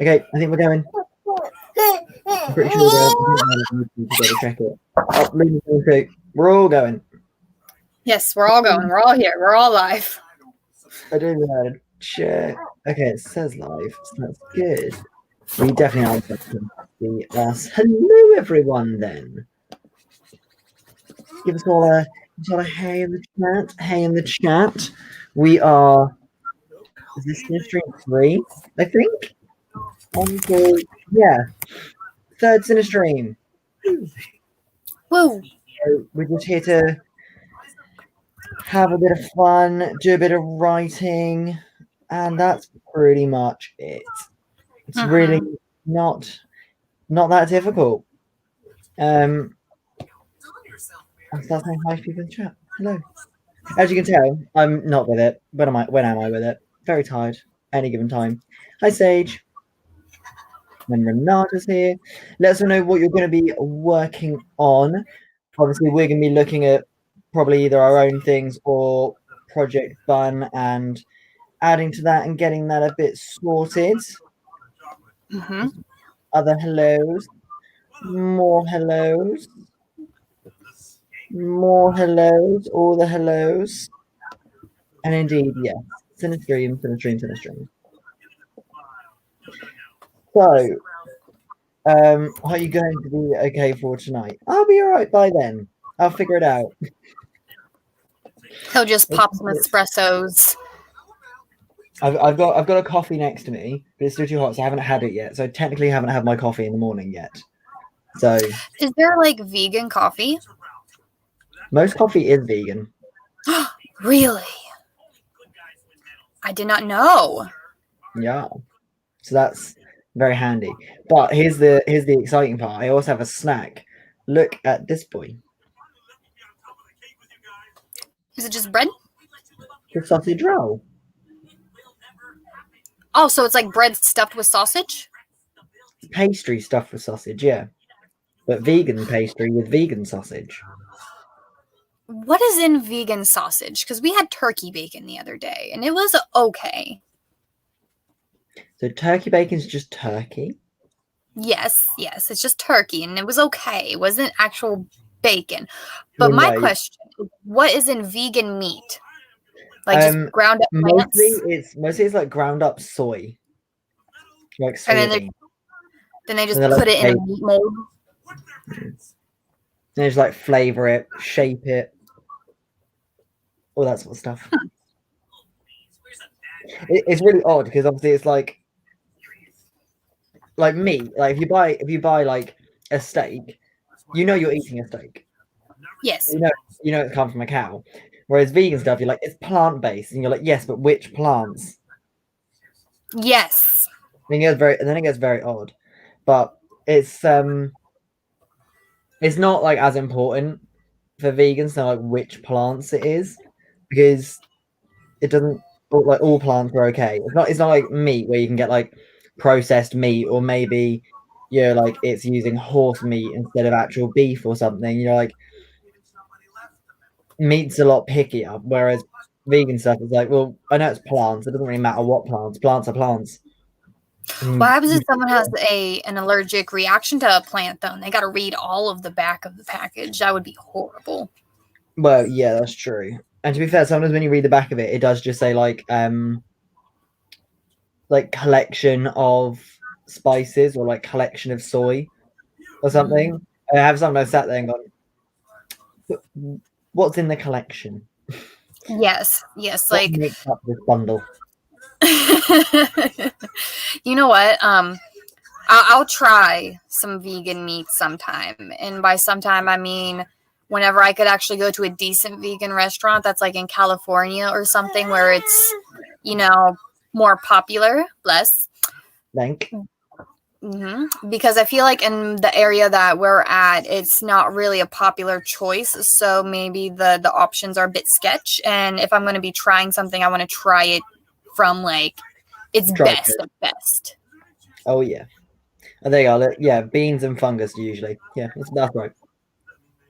Okay, I think we're going. I'm pretty sure we're going to check it. Oh, we're all going. Yes, we're all going. We're all here. We're all live. I do know. Check. Okay, it says live, so that's good. We definitely are going to see us. Hello, everyone, then. Give us all a hey in the chat. Hey in the chat. We are. Is this Cinnastream 3? I think. Yeah. Third Cinnastream. Woo! So we're just here to have a bit of fun, do a bit of writing, and that's pretty much it. It's really not that difficult. I'll start saying hi to people in the chat. Hello. As you can tell, I'm not with it. When am I with it? Very tired. Any given time. Hi, Sage. And Renata's here. Let us know what you're going to be working on. Obviously, we're going to be looking at probably either our own things or Project Fun and adding to that and getting that a bit sorted. Other hellos. More hellos. More hellos. All the hellos. And indeed, yes. Cinnastream. So, are you going to be okay for tonight? I'll be alright by then. I'll figure it out. He'll just pop some espressos. I've got a coffee next to me, but it's still too hot, so I haven't had it yet. So technically, I haven't had my coffee in the morning yet. So, is there like vegan coffee? Most coffee is vegan. Really? I did not know. Yeah. So that's very handy. But here's the exciting part. I also have a snack. Look at this boy. Is it just bread? The sausage roll. Oh, so it's like bread stuffed with sausage? Pastry stuffed with sausage, yeah. But vegan pastry with vegan sausage. What is in vegan sausage? Because we had turkey bacon the other day, and it was okay. So turkey bacon's just turkey? Yes, it's just turkey, and it was okay. It wasn't actual bacon. But my question is, what is in vegan meat? Like just ground up plants? Mostly it's like ground up soy. Like soy. And then they just put it in a meat mold. They just like flavor it, shape it, all that sort of stuff. It's really odd because obviously it's like meat. Like if you buy like a steak, you know you're eating a steak. Yes. You know it comes from a cow. Whereas vegan stuff, you're like, it's plant based, and you're like, yes, but which plants? Yes. And then it gets very odd. But it's not like as important for vegans to know like which plants it is, because it doesn't like all plants are okay. It's not like meat where you can get like processed meat, or maybe like it's using horse meat instead of actual beef or something. Like meat's a lot pickier, whereas vegan stuff is like, well, I know it's plants. It doesn't really matter what plants. Plants are plants. What happens if someone has an allergic reaction to a plant, though, and they got to read all of the back of the package? That would be horrible. Well, yeah, that's true. And to be fair, sometimes when you read the back of it does just say like collection of spices or like collection of soy or something. I have sometimes sat there and gone, what's in the collection? Yes, like what makes up this bundle. You know what? I'll try some vegan meat sometime, and by sometime I mean whenever I could actually go to a decent vegan restaurant that's like in California or something where it's more popular. Bless. Thank. Because I feel like in the area that we're at, it's not really a popular choice. So maybe the options are a bit sketch. And if I'm going to be trying something, I want to try it from like its best of best. Oh, yeah. Oh, there you go. Yeah, beans and fungus usually. Yeah, that's right.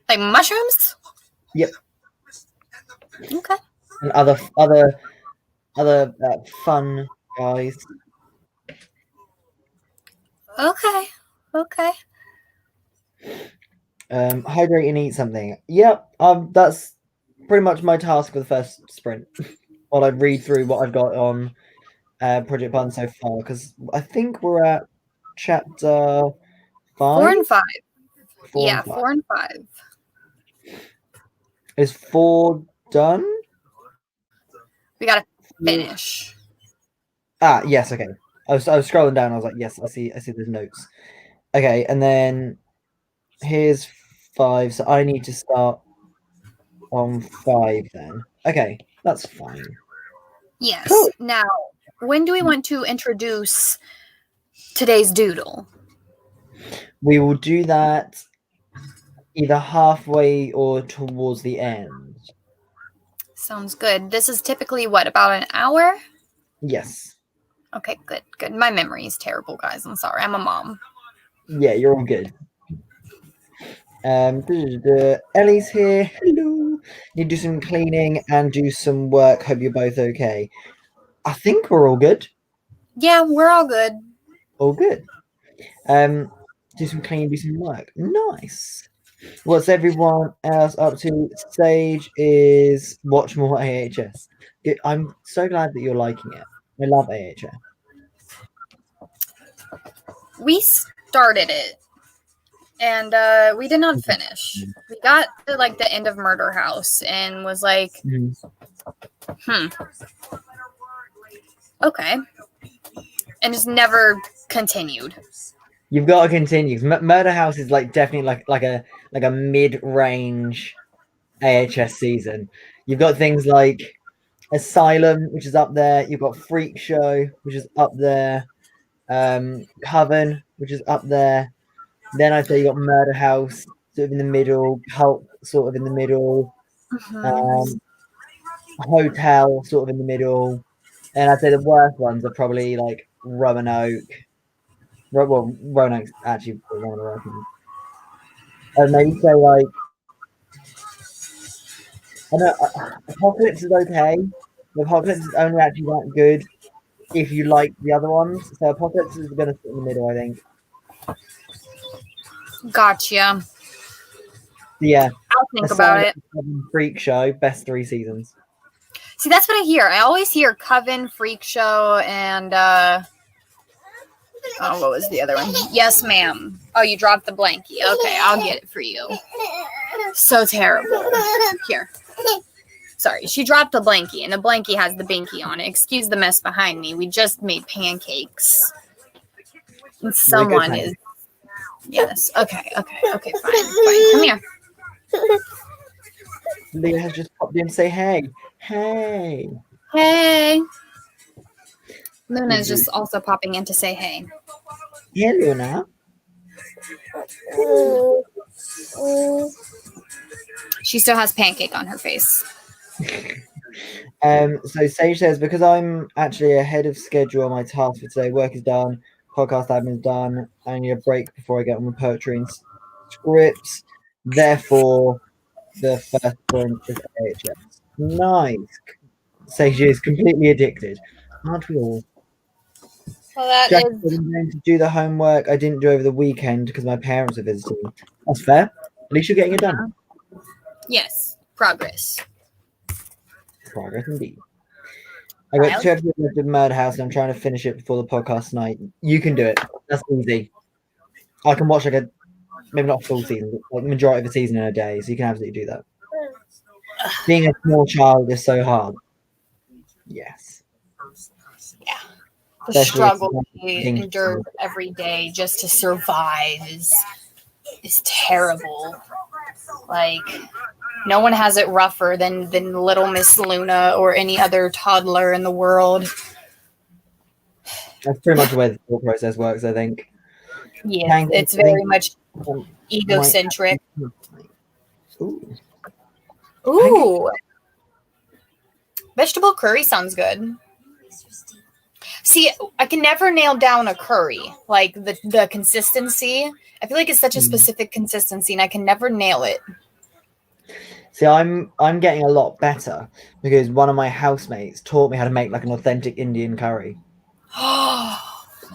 Like mushrooms? Yep. Okay. And other fun guys. Okay. Okay. Hydrate and eat something. Yep. That's pretty much my task for the first sprint. While I read through what I've got on Project Bun so far, because I think we're at chapter 4 5. and 5. 4 Yeah, and 5. 4 and 5. Is 4 done? We gotta finish. Yes, okay. I was scrolling down, I was like, yes, I see there's notes. Okay, and then here's 5, so I need to start on 5 then. Okay, that's fine. Yes. Cool. Now, when do we want to introduce today's doodle? We will do that either halfway or towards the end. Sounds good. This is typically what, about an hour? Yes. Okay, good, good. My memory is terrible, guys. I'm sorry. I'm a mom. Yeah, you're all good. Ellie's here. Hello. Need to do some cleaning and do some work. Hope you're both okay. I think we're all good. Yeah, we're all good. All good. Do some cleaning, do some work. Nice. What's everyone else up to? Sage is watch more AHS. I'm so glad that you're liking it. I love AHS. We started it, and we did not finish. We got to like the end of Murder House and was like, okay, and just never continued. You've got to continue. Murder House is like definitely like a mid-range AHS season. You've got things like Asylum, which is up there. You've got Freak Show, which is up there. Coven, which is up there. Then I'd say you got Murder House, sort of in the middle. Cult, sort of in the middle. Hotel, sort of in the middle. And I'd say the worst ones are probably like Roanoke. Well, Roanoke's actually one of the worst ones. And maybe say like, I know Apocalypse is okay. The Apocalypse is only actually that good if you like the other ones. So Apocalypse is going to sit in the middle, I think. Gotcha. Yeah. I'll think about it. Freak Show, best 3 seasons. See, that's what I hear. I always hear Coven, Freak Show, and what was the other one? Yes, ma'am. Oh, you dropped the blankie. Okay, I'll get it for you. So terrible. Here. Sorry, she dropped the blankie, and the blankie has the binky on it. Excuse the mess behind me. We just made pancakes. And someone is... Yes. Okay, fine. Come here. Leah has just popped in to say hey. Hey. Hey. Luna's just also popping in to say hey. Yeah, Luna. She still has pancake on her face. So Sage says, because I'm actually ahead of schedule on my task for today, work is done, podcast admin is done, I need a break before I get on with poetry and scripts. Therefore, the first point is AHS. Nice. Sage is completely addicted. Aren't we all? Well, that Jack is... I'm going to do the homework I didn't do over the weekend because my parents are visiting. That's fair. At least you're getting it done. Yes. Progress. Progress indeed. I got 2 episodes left of Murder House and I'm trying to finish it before the podcast tonight. You can do it. That's easy. I can watch like maybe not a full season, but like the majority of a season in a day, so you can absolutely do that. Being a small child is so hard. Yes. Yeah. The struggle we endure every day just to survive is terrible. Like, no one has it rougher than little Miss Luna or any other toddler in the world. That's pretty much the way the thought process works, I think. Yeah, it's very much egocentric. Ooh. Vegetable curry sounds good. See, I can never nail down a curry, like the consistency. I feel like it's such a specific consistency, and I can never nail it. See, I'm getting a lot better because one of my housemates taught me how to make like an authentic Indian curry.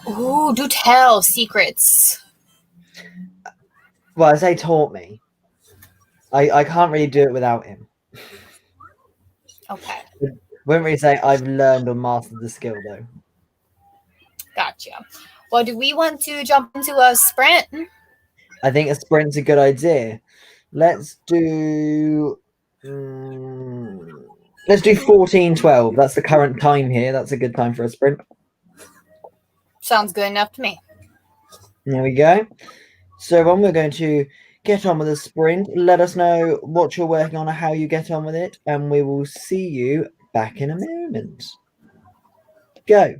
Ooh, do tell secrets. Well, I say taught me. I can't really do it without him. Okay, Wouldn't really say I've learned or mastered the skill though. gotcha. Well, do we want to jump into a sprint? I think a sprint's a good idea. Let's do. Let's do 14:12. That's the current time here. That's a good time for a sprint. Sounds good enough to me. There we go. So when we're going to get on with the sprint, let us know what you're working on and how you get on with it, and we will see you back in a moment. Go.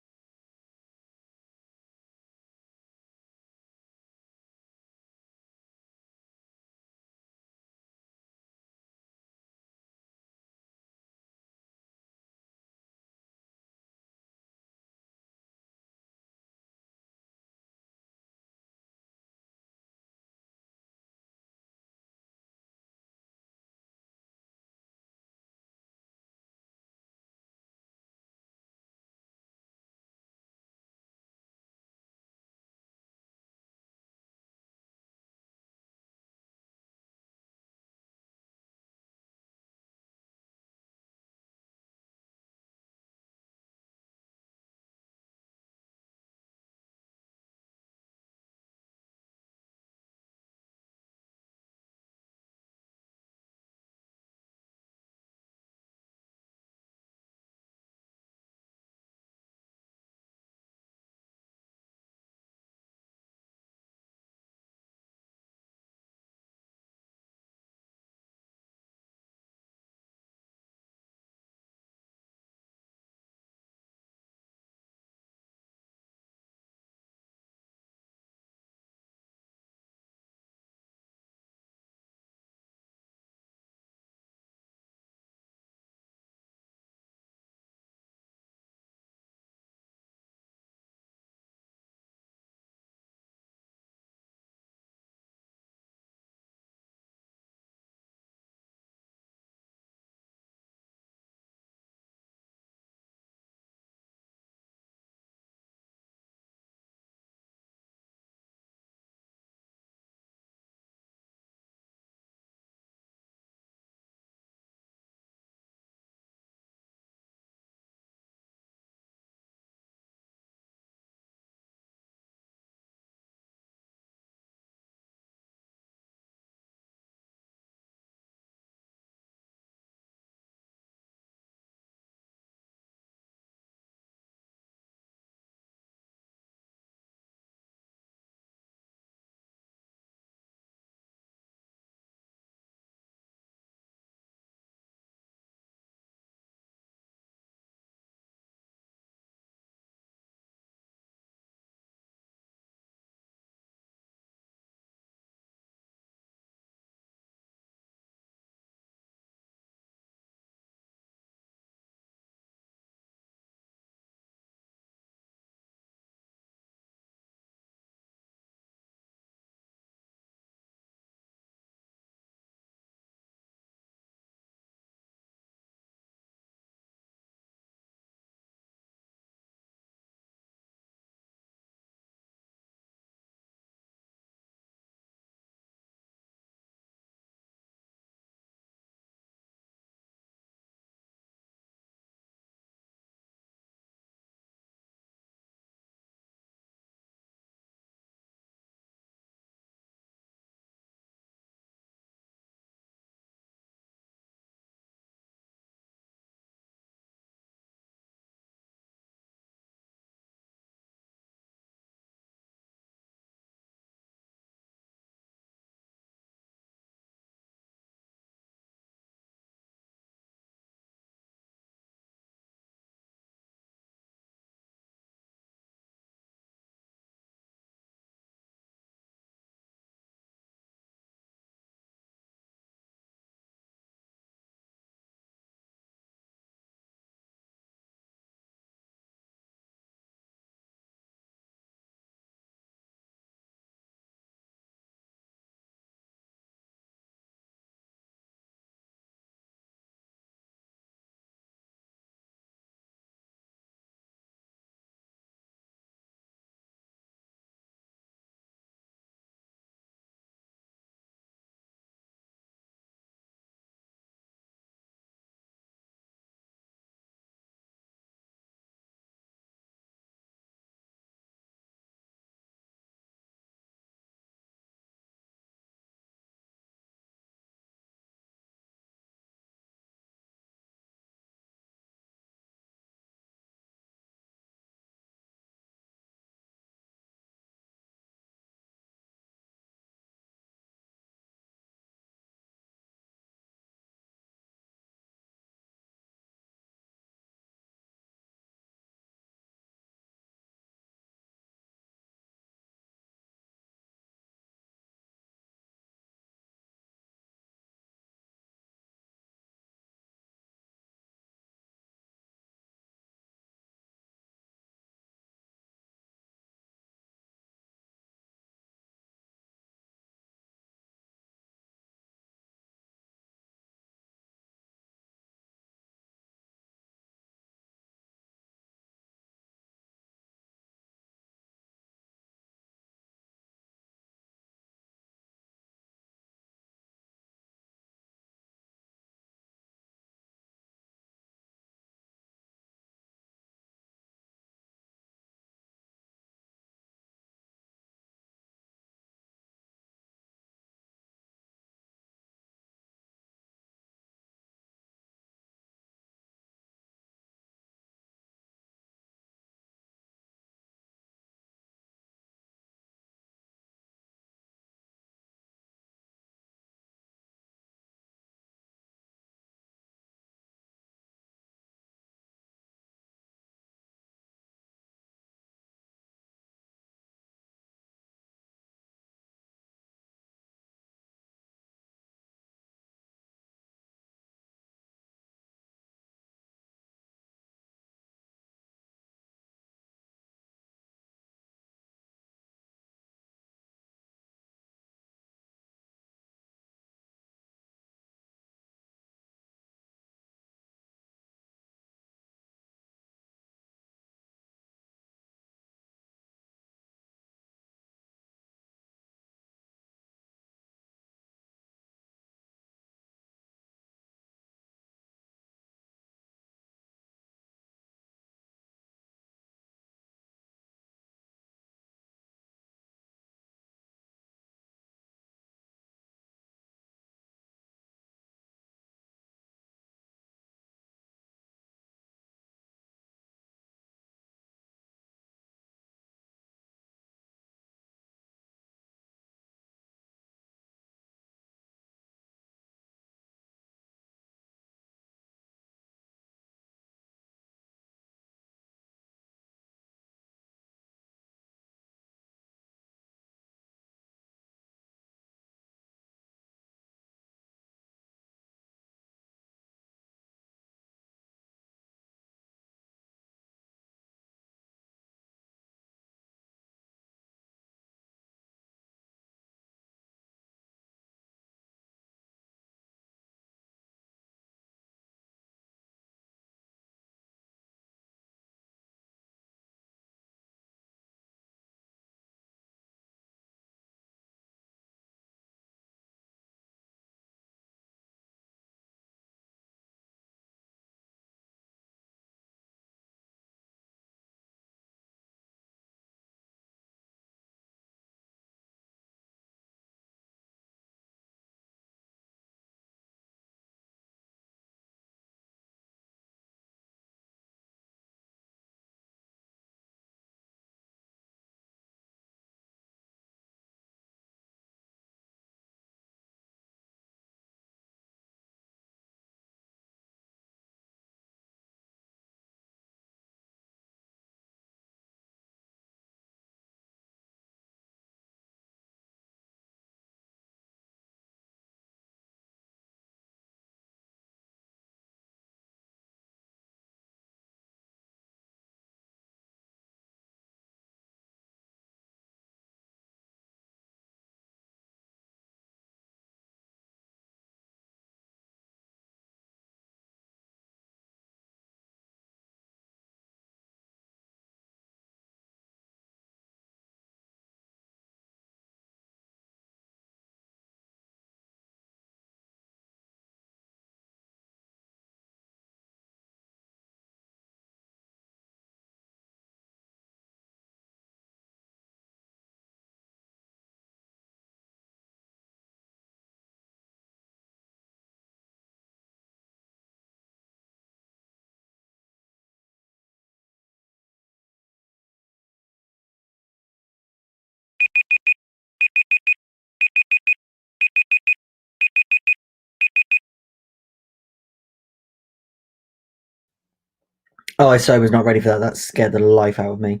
Oh, I so was not ready for that. That scared the life out of me.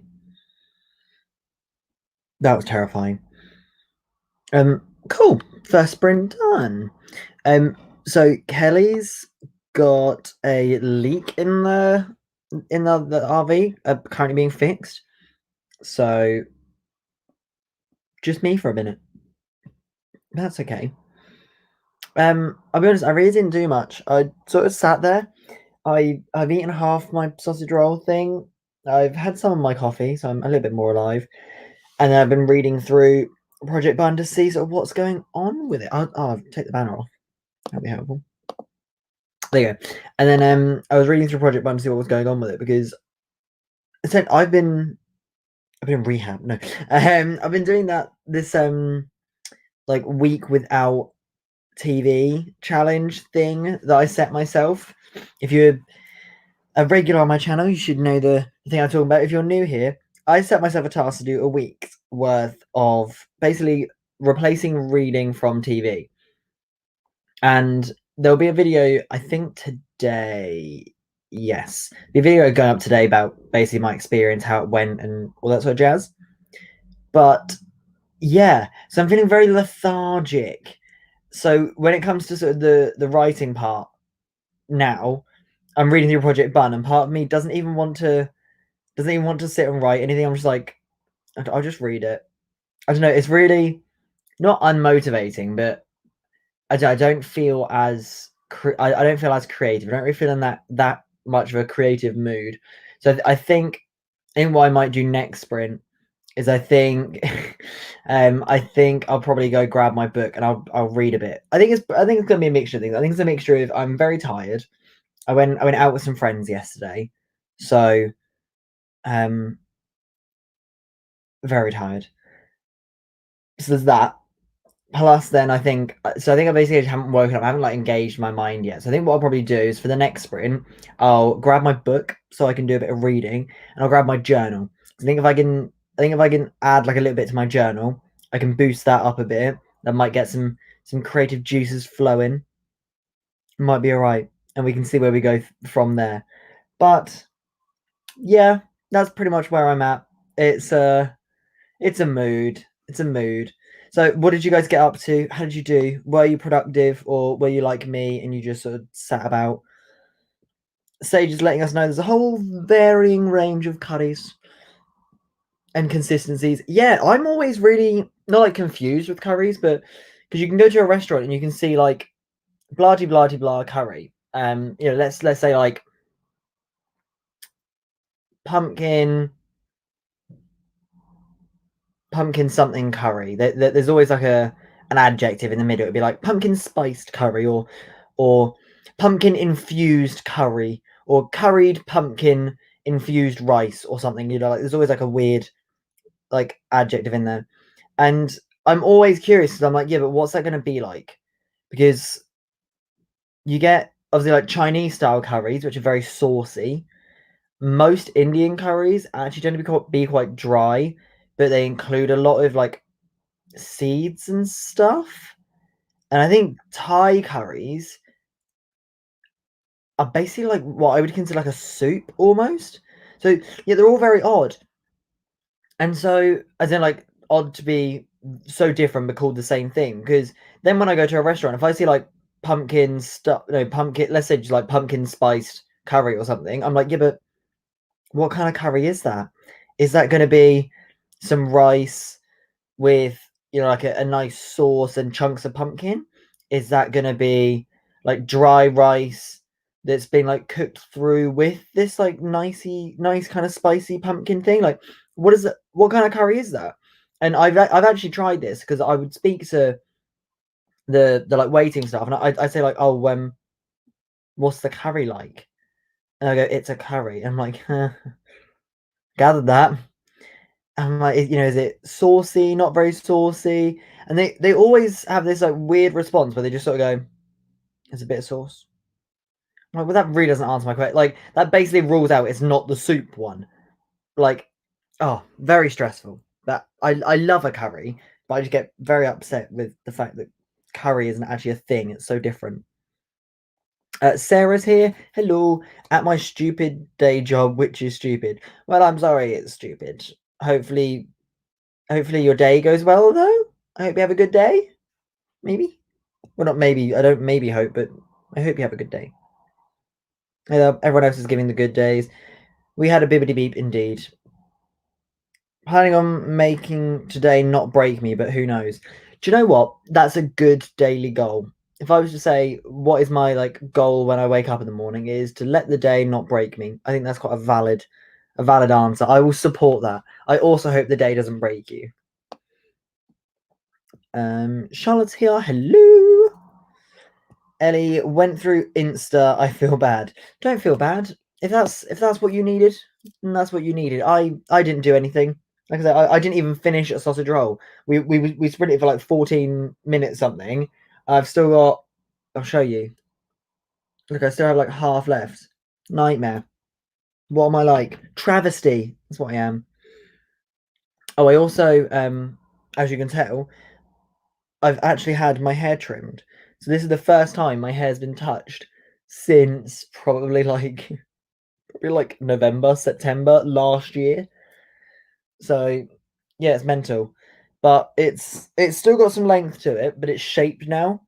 That was terrifying. Cool. First sprint done. So Kelly's got a leak in the RV currently being fixed. So just me for a minute. That's okay. I'll be honest, I really didn't do much. I sort of sat there. I've eaten half my sausage roll thing. I've had some of my coffee, so I'm a little bit more alive. And then I've been reading through Project Bun to see sort of what's going on with it. I'll take the banner off. That'd be helpful. There you go. And then I was reading through Project Bun to see what was going on with it because I've been in rehab. No, I've been doing this like week without TV challenge thing that I set myself. If you're a regular on my channel, you should know the thing I'm talking about. If you're new here, I set myself a task to do a week's worth of basically replacing reading from TV. And there'll be a video, I think today. Yes, the video going up today about basically my experience, how it went, and all that sort of jazz. But yeah, so I'm feeling very lethargic. So when it comes to sort of the writing part now, I'm reading through Project Bun, and part of me doesn't even want to sit and write anything. I'm just like, I'll just read it. I don't know. It's really not unmotivating, but I don't feel as I don't feel as creative. I don't really feel in that much of a creative mood. So I think what I might do next sprint is I think I think I'll probably go grab my book and I'll read a bit. I think it's gonna be a mixture of things. I think it's a mixture of I'm very tired. I went out with some friends yesterday, so very tired. So there's that. Plus, then I think I basically haven't woken up. I haven't like engaged my mind yet. So I think what I'll probably do is for the next sprint, I'll grab my book so I can do a bit of reading, and I'll grab my journal. I think if I can add like a little bit to my journal, I can boost that up a bit. That might get some creative juices flowing. Might be all right, and we can see where we go from there. But yeah, that's pretty much where I'm at. It's a mood. It's a mood. So, what did you guys get up to? How did you do? Were you productive, or were you like me and you just sort of sat about? Sage is letting us know there's a whole varying range of curries and consistencies. Yeah, I'm always really not like confused with curries, but because you can go to a restaurant and you can see like blah blah blah curry. Let's say like pumpkin something curry. There's always like an adjective in the middle. It'd be like pumpkin spiced curry or pumpkin infused curry or curried pumpkin infused rice or something. Like there's always like a weird like adjective in there. And I'm always curious because I'm like, yeah, but what's that going to be like? Because you get obviously like Chinese style curries, which are very saucy. Most Indian curries actually tend to be quite dry, but they include a lot of like seeds and stuff. And I think Thai curries are basically like what I would consider like a soup almost. So yeah, they're all very odd. And so as in like odd to be so different but called the same thing. Because then when I go to a restaurant, if I see like pumpkin stuff, pumpkin, let's say just like pumpkin spiced curry or something, I'm like, yeah, but what kind of curry is that? Is that going to be some rice with like a nice sauce and chunks of pumpkin? Is that going to be like dry rice that's been like cooked through with this like nice kind of spicy pumpkin thing? Like what is it? What kind of curry is that? And I've actually tried this because I would speak to the like waiting staff and I'd say like, oh, what's the curry like? And I go, it's a curry. And I'm like, gathered that. I'm like, is it saucy, not very saucy? And they always have this like weird response where they just sort of go, "There's a bit of sauce." I'm like, well, that really doesn't answer my question. Like that basically rules out it's not the soup one. Like, oh, very stressful. That I love a curry, but I just get very upset with the fact that curry isn't actually a thing. It's so different. Sarah's here. Hello. At my stupid day job, which is stupid. Well, I'm sorry it's stupid. Hopefully your day goes well, though. I hope you have a good day. Maybe. Well, not maybe. I don't maybe hope, but I hope you have a good day. Everyone else is giving the good days. We had a bibbity beep indeed. Planning on making today not break me, but who knows? Do you know what? That's a good daily goal. If I was to say what is my goal when I wake up in the morning is to let the day not break me. I think that's quite a valid answer. I will support that. I also hope the day doesn't break you. Charlotte's here. Hello. Ellie went through Insta. I feel bad. Don't feel bad. If that's what you needed, then that's what you needed. I didn't do anything. Like I said, I didn't even finish a sausage roll. We sprinted for like 14 minutes something. I've still got. I'll show you. Look, I still have like half left. Nightmare. What am I like? Travesty. That's what I am. Oh, I also, as you can tell, I've actually had my hair trimmed. So this is the first time my hair's been touched since probably like November, September last year. So yeah, it's mental. But it's still got some length to it, but it's shaped now.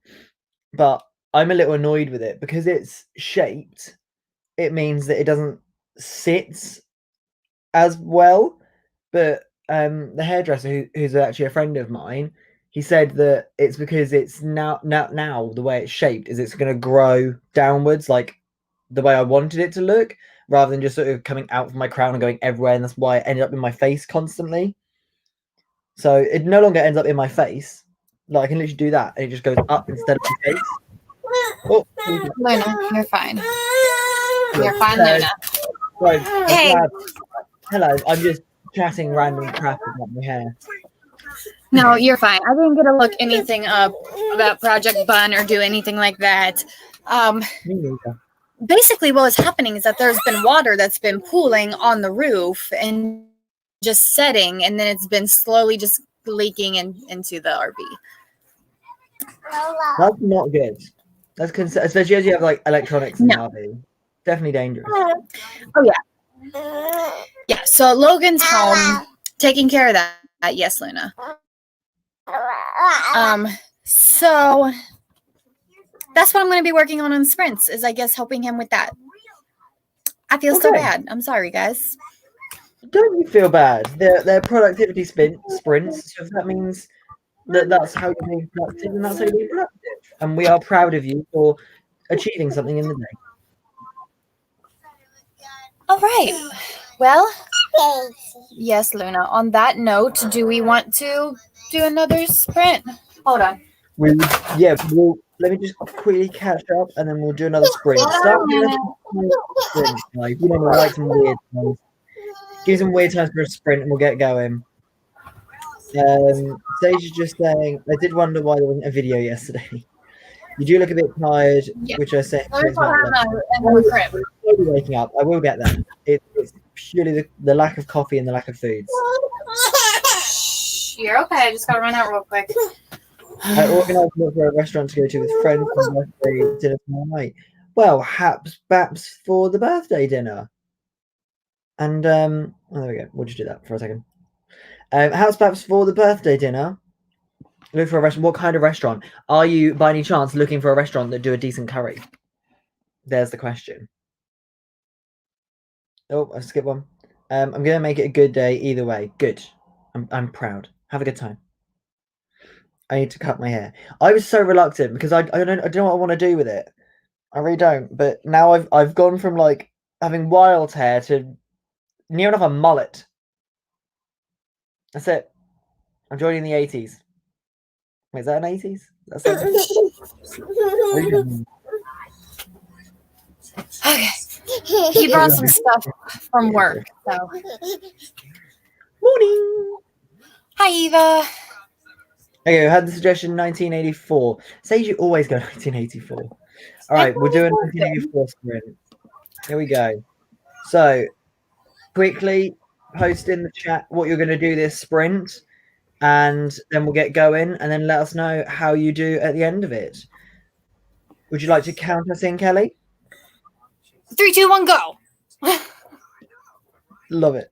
But I'm a little annoyed with it because it's shaped. It means that it doesn't sit as well. But the hairdresser who's actually a friend of mine, he said that it's because it's now the way it's shaped is it's going to grow downwards like the way I wanted it to look, rather than just sort of coming out from my crown and going everywhere, and that's why it ended up in my face constantly. So it no longer ends up in my face. Like I can literally do that, and it just goes up instead of my face. Oh, Luna, you're fine. You're fine, Luna. Right, Hey. Hello, I'm just chatting random crap about my hair. No, you're fine. I didn't get to look anything up about Project Bun or do anything like that. Me neither. Basically, what was happening is that there's been water that's been pooling on the roof and just setting, and then it's been slowly just leaking into the RV. That's not good. That's especially as you have like electronics in the RV. Definitely dangerous. Oh yeah. Yeah. So Logan's home, taking care of that. Yes, Luna. So that's what I'm going to be working on sprints. Is I guess helping him with that. I feel so bad. I'm sorry, guys. Don't you feel bad? They're productivity sprints. So if that means that's how you're being productive, and that's how you're being productive. And we are proud of you for achieving something in the day. All right. Well, yes, Luna. On that note, do we want to do another sprint? Hold on. Let me just quickly catch up, and then we'll do another sprint. Start with a sprint. Like, you know, we like some weird times. Give some weird times for a sprint, and we'll get going. Sage is just saying, I did wonder why there wasn't a video yesterday. You do look a bit tired, which I said. Waking up. I will get that. It's purely the lack of coffee and the lack of foods. You're okay. I just gotta run out real quick. I organised for a restaurant to go to with friends for the birthday dinner tomorrow night. Well, baps for the birthday dinner. And there we go. We'll just do that for a second. House baps for the birthday dinner. Look for a restaurant. What kind of restaurant? Are you, by any chance, looking for a restaurant that do a decent curry? There's the question. Oh, I skipped one. I'm gonna make it a good day either way. Good. I'm proud. Have a good time. I need to cut my hair. I was so reluctant because I don't know what I want to do with it. I really don't. But now I've gone from like having wild hair to near enough a mullet. That's it. I'm joining the 80s. Wait, is that an 80s? That's Okay. He brought some stuff from work. So. Morning. Hi, Eva. Okay, I had the suggestion 1984. Sage, you always go 1984. All right, we're doing 1984 sprint. Here we go. So, quickly post in the chat what you're going to do this sprint, and then we'll get going, and then let us know how you do at the end of it. Would you like to count us in, Kelly? 3, 2, 1, go. Love it.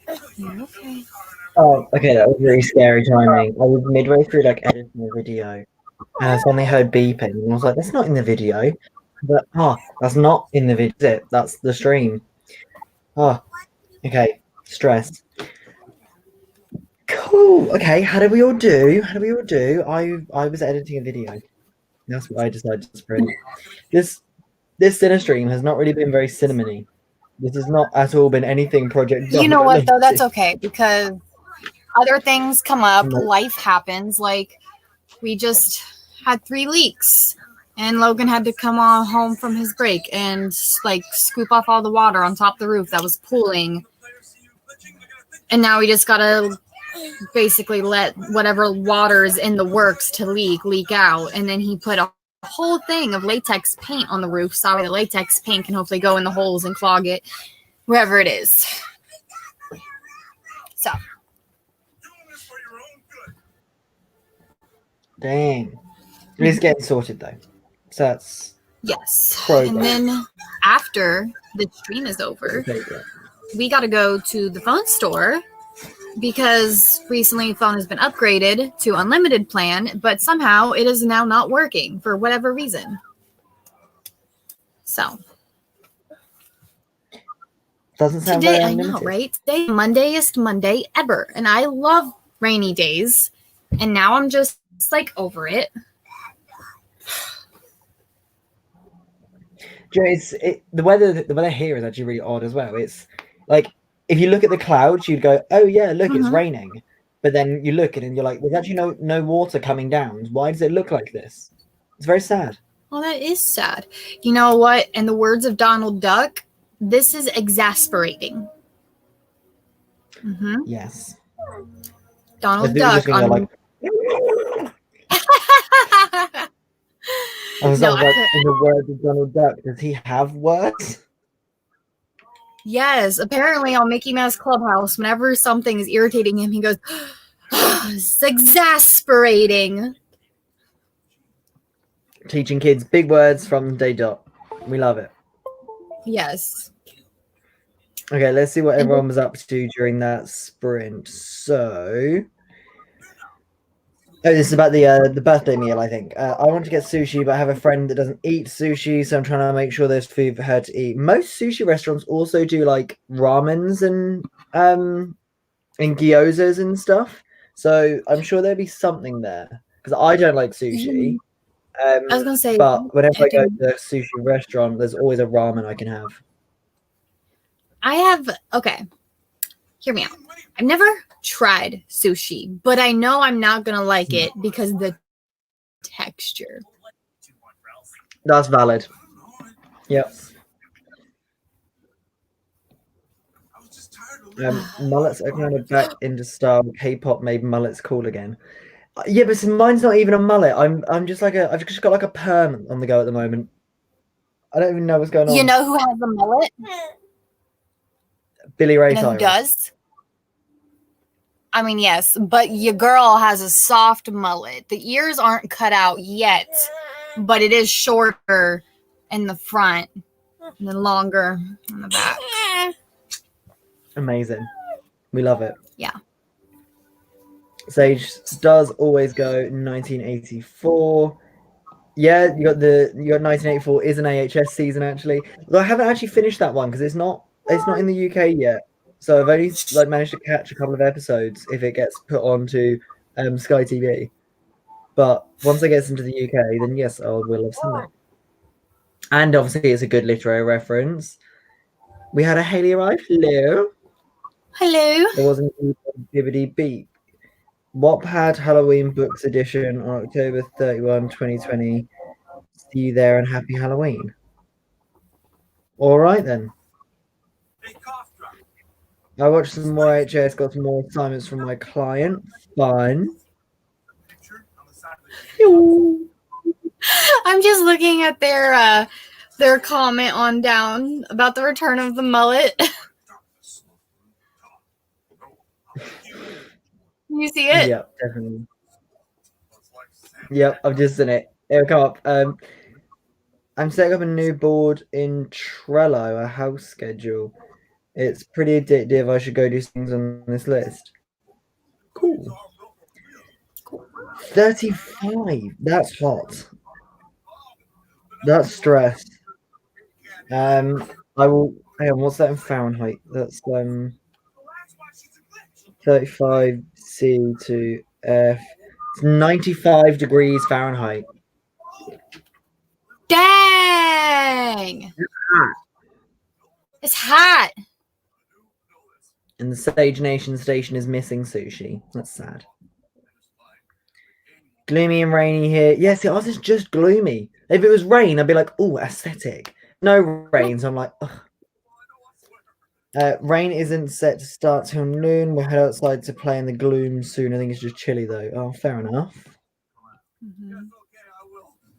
Okay. Oh, okay, that was really scary timing. I was midway through like editing a video, and I suddenly heard beeping, and I was like, "That's not in the video." But that's not in the video. That's the stream. Oh, okay, stress. Cool. Okay, how did we all do? I was editing a video. That's what I decided to sprint. This Cinnastream has not really been very cinnamony. This has not at all been anything Project You Dog know what, though? That's related. okay because other things come up. Life happens. Like, we just had 3 leaks. And Logan had to come on home from his break and like scoop off all the water on top of the roof that was pooling. And now we just gotta basically let whatever water is in the works to leak out. And then he put a whole thing of latex paint on the roof so the latex paint can hopefully go in the holes and clog it wherever it is. So. Dang. It's getting sorted though. So that's progress. And then after the stream is over, we got to go to the phone store because recently phone has been upgraded to unlimited plan, but somehow it is now not working for whatever reason. So doesn't sound today, very I unlimited. know, right? Today, Mondayest Monday ever, and I love rainy days, and now I'm just like over it. The weather here is actually really odd as well. It's like if you look at the clouds, you'd go, "Oh yeah, look, it's raining," but then you look at it and you're like, "There's actually no water coming down. Why does it look like this?" It's very sad. Well, that is sad. You know what? In the words of Donald Duck, this is exasperating. Yes. Donald Duck on. Like, I was like, in the words of Donald Duck, does he have words? Yes, apparently on Mickey Mouse Clubhouse, whenever something is irritating him, he goes, "It's exasperating." Teaching kids big words from day dot. We love it. Yes. Okay, let's see what everyone was up to during that sprint. So, this is about the birthday meal, I think. I want to get sushi, but I have a friend that doesn't eat sushi, so I'm trying to make sure there's food for her to eat. Most sushi restaurants also do like ramens and gyozas and stuff, so I'm sure there'll be something there because I don't like sushi. I was gonna say, but whenever I go to a sushi restaurant, there's always a ramen I can have. Okay, hear me out. I've never tried sushi, but I know I'm not gonna like it because of the texture. That's valid. Yep. Mullets are kind of back into style. K-pop made mullets cool again. Yeah, but mine's not even a mullet. I'm just like I've just got like a perm on the go at the moment. I don't even know what's going on. You know who has a mullet? Billy Ray Cyrus. Who does? I mean, yes, but your girl has a soft mullet. The ears aren't cut out yet, but it is shorter in the front and then longer on the back. Amazing. We love it. Yeah. Sage does always go 1984. Yeah, you got 1984 is an AHS season actually. Though I haven't actually finished that one because it's not in the UK yet. So I've only managed to catch a couple of episodes if it gets put onto Sky TV. But once it gets into the UK, then yes, I will have seen that. And obviously, it's a good literary reference. We had a Haley arrive. Hello. Hello. There wasn't a bibbidi beep. Wattpad Halloween Books edition on October 31, 2020. See you there and happy Halloween. All right then. I watched some more HS, got some more assignments from my client. Fun. I'm just looking at their comment on down about the return of the mullet. You see it? Yep, definitely. Yep, I've just seen it. It'll come up. I'm setting up a new board in Trello, a house schedule. It's pretty addictive. I should go do things on this list. Cool. 35. That's hot. That's stress. I will. Hang on, what's that in Fahrenheit? That's 35 C to F. It's 95 degrees Fahrenheit. Dang! It's hot. And the Sage Nation station is missing sushi. That's sad. Gloomy and rainy here. Yeah, see, ours is just gloomy. If it was rain, I'd be like, oh, aesthetic. No rain, so I'm like, ugh. Rain isn't set to start till noon. We'll head outside to play in the gloom soon. I think it's just chilly though. Oh, fair enough.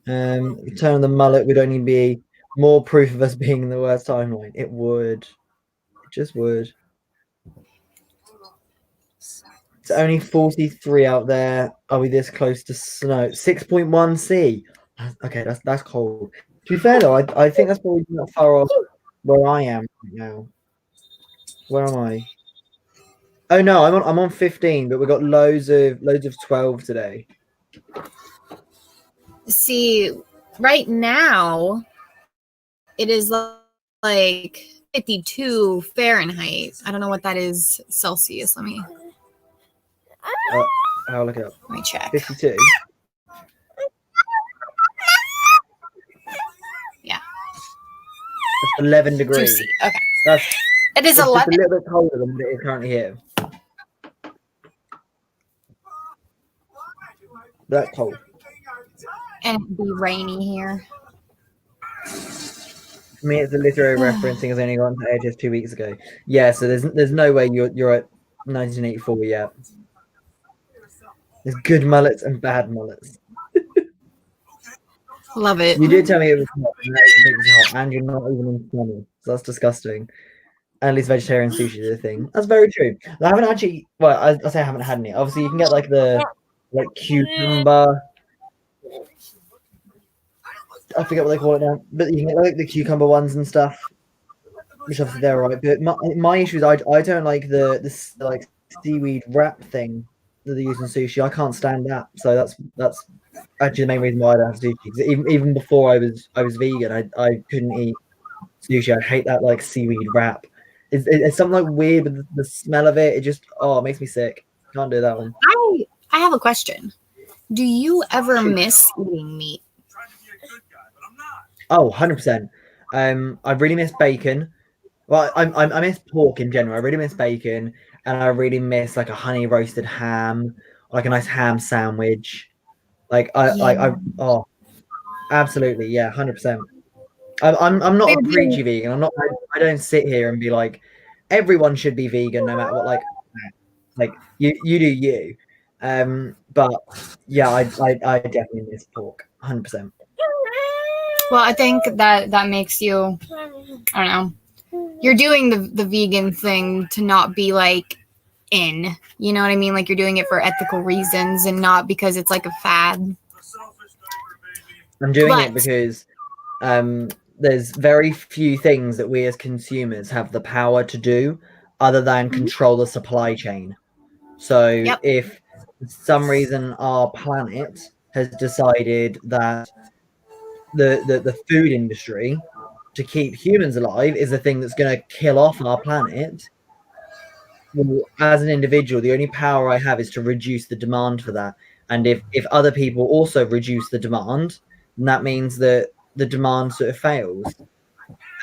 Return of the mullet would only be more proof of us being in the worst timeline. It would. It just would. It's only 43 out there. Are we this close to snow? 6.1 C. Okay, that's cold. To be fair though, I think that's probably not far off where I am right now. Where am I? Oh no, I'm on 15, but we've got loads of 12 today. See, right now it is like 52 Fahrenheit. I don't know what that is Celsius. Let me I'll look it up. Let me check. 52. Yeah. That's 11 degrees. Juicy. Okay. It is 11. It's a little bit colder than what it is currently here. That's cold. And it'd be rainy here. For me, it's a literary reference. It's only gone to ages 2 weeks ago. Yeah, so there's no way you're at 1984 yet. There's good mullets and bad mullets. Love it. You did tell me it was hot, and you're not even in summer, so that's disgusting. And at least vegetarian sushi is a thing. That's very true. I haven't actually. Well, I say I haven't had any. Obviously, you can get like the cucumber. I forget what they call it now, but you can get like the cucumber ones and stuff, which obviously they're right. But my issue is I don't like the like seaweed wrap thing that they use in sushi. I can't stand that. So that's actually the main reason why I don't have sushi. Even before I was vegan, I couldn't eat sushi. I hate that like seaweed wrap. It's something like weird, but the smell of it just it makes me sick. Can't do that one. I have a question. Do you ever miss eating meat? Oh, 100%. I really miss bacon. Well, I miss pork in general. I really miss bacon, and I really miss like a honey roasted ham, like a nice ham sandwich. Oh, absolutely, yeah, 100%. I'm not a preachy vegan. I don't sit here and be like, everyone should be vegan no matter what. Like you do you. But yeah, I definitely miss pork, 100%. Well, I think that makes you, I don't know, you're doing the vegan thing to not be like in, you know what I mean? Like you're doing it for ethical reasons and not because it's like a fad. I'm doing it because there's very few things that we as consumers have the power to do other than control the supply chain. So if for some reason our planet has decided that the food industry to keep humans alive is the thing that's going to kill off our planet, well, as an individual, the only power I have is to reduce the demand for that. And if other people also reduce the demand, then that means that the demand sort of fails,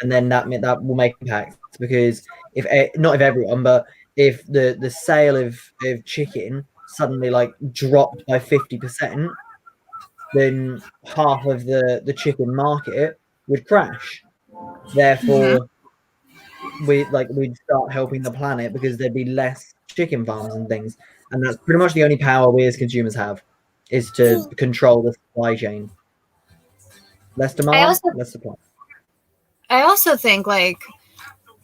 and then that will make impact. Because if not if everyone, but if the sale of chicken suddenly like dropped by 50%, then half of the chicken market would crash. Therefore, we'd start helping the planet because there'd be less chicken farms and things. And that's pretty much the only power we as consumers have, is to control the supply chain. Less demand, less supply. I also think, like,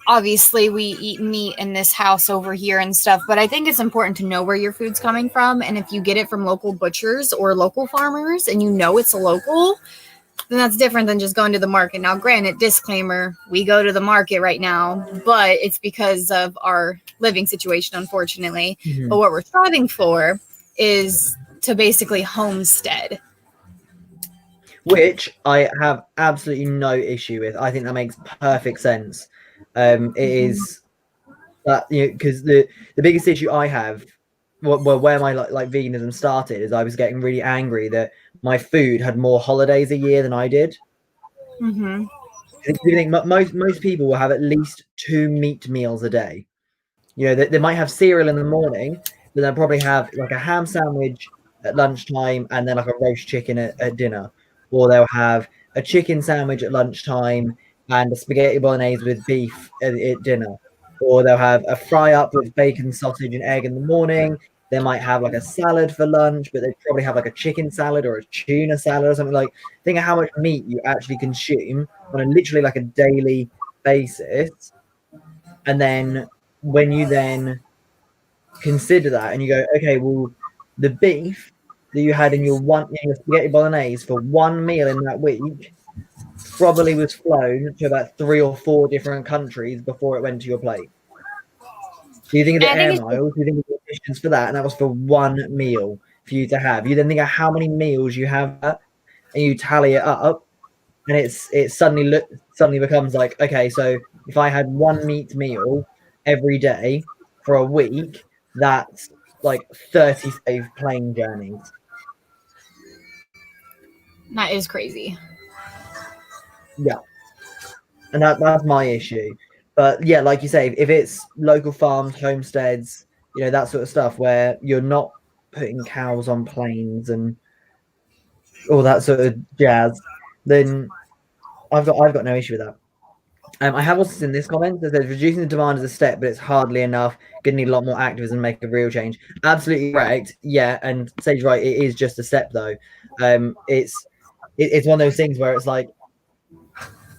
obviously we eat meat in this house over here and stuff, but I think it's important to know where your food's coming from. And if you get it from local butchers or local farmers and you know it's a local, then that's different than just going to the market. Now, granted, disclaimer, we go to the market right now, but it's because of our living situation, unfortunately. Mm-hmm. But what we're striving for is to basically homestead. Which I have absolutely no issue with. I think that makes perfect sense. It is that, you know, because the biggest issue I have, well, where my like veganism started, is I was getting really angry that my food had more holidays a year than I did. Mm-hmm. You think most people will have at least 2 meat meals a day. You know, they might have cereal in the morning, but they'll probably have like a ham sandwich at lunchtime and then like a roast chicken at dinner. Or they'll have a chicken sandwich at lunchtime and a spaghetti bolognese with beef at dinner. Or they'll have a fry up with bacon, sausage, and egg in the morning. They might have like a salad for lunch, but they probably have like a chicken salad or a tuna salad or something. Like, think of how much meat you actually consume on a literally like a daily basis. And then when you then consider that and you go, okay, well, the beef that you had in your spaghetti bolognese for one meal in that week probably was flown to about 3 or 4 different countries before it went to your plate. Do you think of the And I air think it's miles? Do you think of the emissions for that? And that was for one meal for you to have. You then think of how many meals you have, and you tally it up, and it suddenly becomes like, okay, so if I had one meat meal every day for a week, that's like 35 plane journeys. that is crazy. Yeah, and that's my issue. But yeah, like you say, if it's local farms, homesteads, you know, that sort of stuff where you're not putting cows on planes and all that sort of jazz, then I've got no issue with that. I have also seen this comment that says reducing the demand is a step, but it's hardly enough. Gonna need a lot more activism to make a real change. Absolutely correct. Yeah, and Sage right, it is just a step though. It's one of those things where it's like,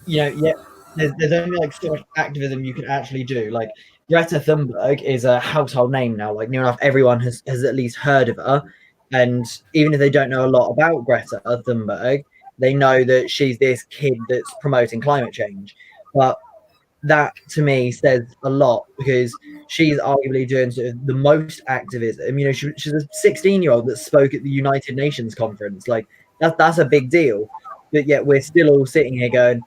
you know, yeah, there's only like so much activism you can actually do. Like Greta Thunberg is a household name now. Like near enough everyone has at least heard of her. And even if they don't know a lot about Greta Thunberg, they know that she's this kid that's promoting climate change. But that to me says a lot because she's arguably doing sort of the most activism. You know, she's a 16-year-old that spoke at the United Nations conference. Like that's a big deal. But yet we're still all sitting here going,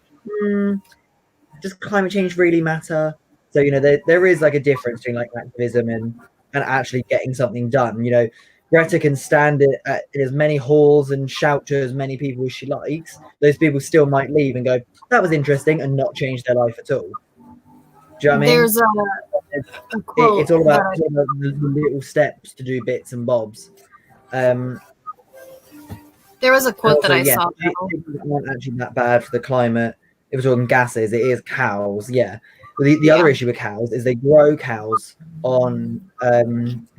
does climate change really matter? So, you know, there is like a difference between like activism and actually getting something done. You know, Greta can stand it in as many halls and shout to as many people as she likes. Those people still might leave and go, that was interesting, and not change their life at all. Do you know what I mean? There's a quote It's all about the little steps to do bits and bobs. there was a quote Also, that I yeah, saw. pigs aren't actually that bad for the climate. If we're talking gases, it is cows. Yeah. The Yeah. other issue with cows is they grow cows on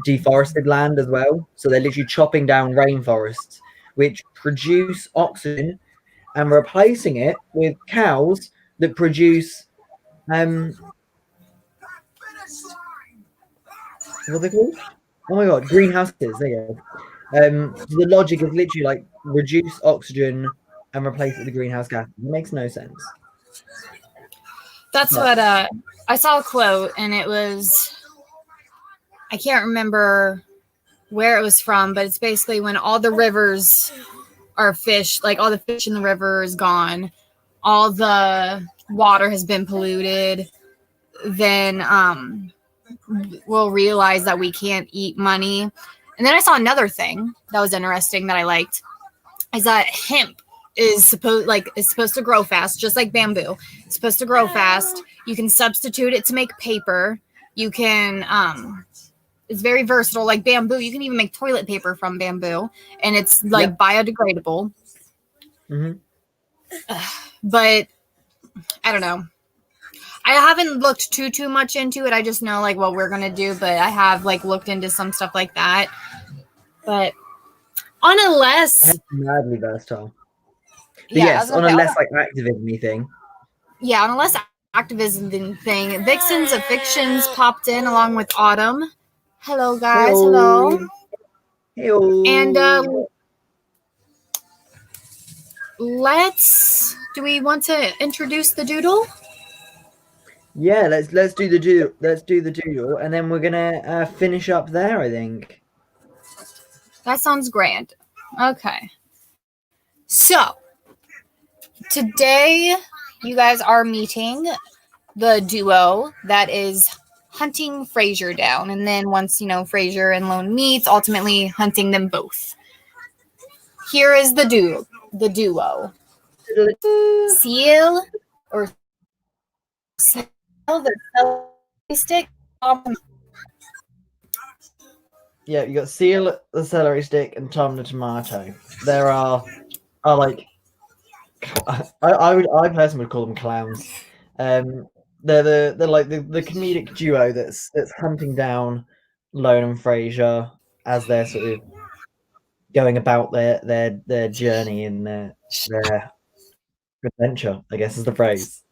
deforested land as well. So they're literally chopping down rainforests, which produce oxygen, and replacing it with cows that produce what are they called? Oh my god, greenhouses. There you go. So the logic is literally like reduce oxygen and replace it with the greenhouse gas. It makes no sense. That's But what I saw a quote, and it was, I can't remember where it was from, but it's basically when all the rivers are fish, like all the fish in the river is gone, all the water has been polluted, then we'll realize that we can't eat money. And then I saw another thing that was interesting that I liked, is that hemp is supposed to grow fast, just like bamboo. It's supposed to grow fast. You can substitute it to make paper. You can it's very versatile, like bamboo. You can even make toilet paper from bamboo, and it's like biodegradable. Mm-hmm. But I don't know. I haven't looked too much into it. I just know like what we're gonna do, but I have like looked into some stuff like that. But on a less madly versatile. But yeah, yes, on a less like activism-y thing. Yeah, on a less activism thing, Vixens of Fictions popped in along with Autumn. Hello, guys. Hello. Hey-o. And do we want to introduce the doodle? Yeah, let's do the doodle. Let's do the doodle, and then we're gonna finish up there, I think. That sounds grand. Okay. So today you guys are meeting the duo that is hunting Frasier down, and then once Frasier and Lone meets, ultimately hunting them both. Here is the duo. Seal or the celery stick. Yeah, you got Seal the celery stick and Tom the tomato. There are like I personally would call them clowns. They're like the comedic duo that's hunting down Lone and Frasier as they're sort of going about their journey and their adventure, I guess is the phrase.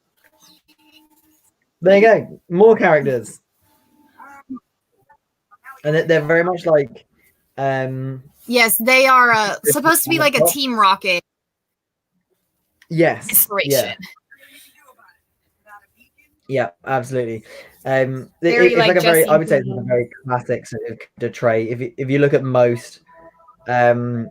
There you go, more characters, and they're very much like. Yes, they are supposed to be like a Team Rocket. Yes. Inspiration. Yeah, absolutely. It's like like a very, I would say, it's Jesse. a very classic sort of trait. If you look at most, like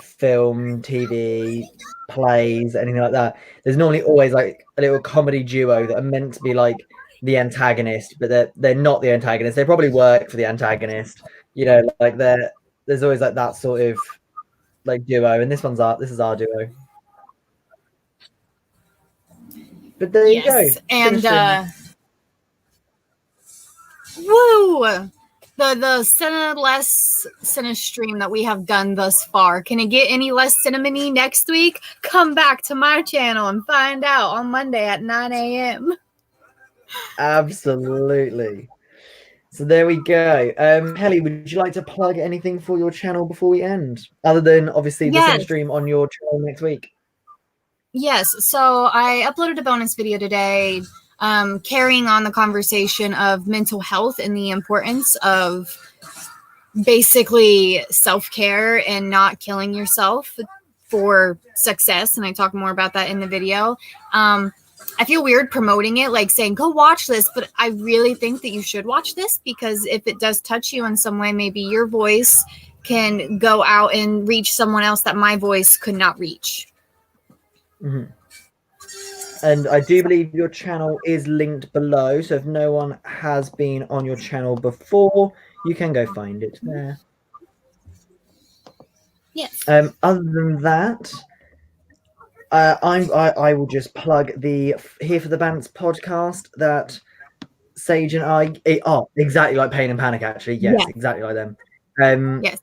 film, TV, plays, anything like that, there's normally always like a little comedy duo that are meant to be like the antagonist, but they're not the antagonist. They probably work for the antagonist. Like there's always like that sort of like duo, and this is our duo. But there you go. And woo! The less Cinnastream that we have done thus far. Can it get any less cinnamony next week? Come back to my channel and find out on Monday at 9 a.m. Absolutely. So there we go. Kelly, would you like to plug anything for your channel before we end? Other than obviously the Cinnastream on your channel next week. Yes. So I uploaded a bonus video today carrying on the conversation of mental health and the importance of basically self-care and not killing yourself for success. And I talk more about that in the video. I feel weird promoting it, like saying, go watch this, but I really think that you should watch this because if it does touch you in some way, maybe your voice can go out and reach someone else that my voice could not reach. Mm-hmm. And I do believe your channel is linked below. So if no one has been on your channel before, you can go find it there. Yes. Other than that, I will just plug the Here for the Bants podcast that Sage and I exactly like Pain and Panic, actually. Yes, exactly like them. Yes.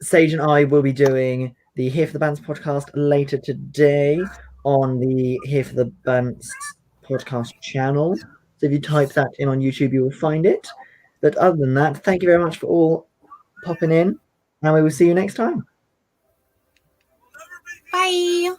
Sage and I will be doing the Here for the Bants podcast later today on the Here for the Bants podcast channel. So if you type that in on YouTube, you will find it. But other than that, thank you very much for all popping in, and we will see you next time. Bye.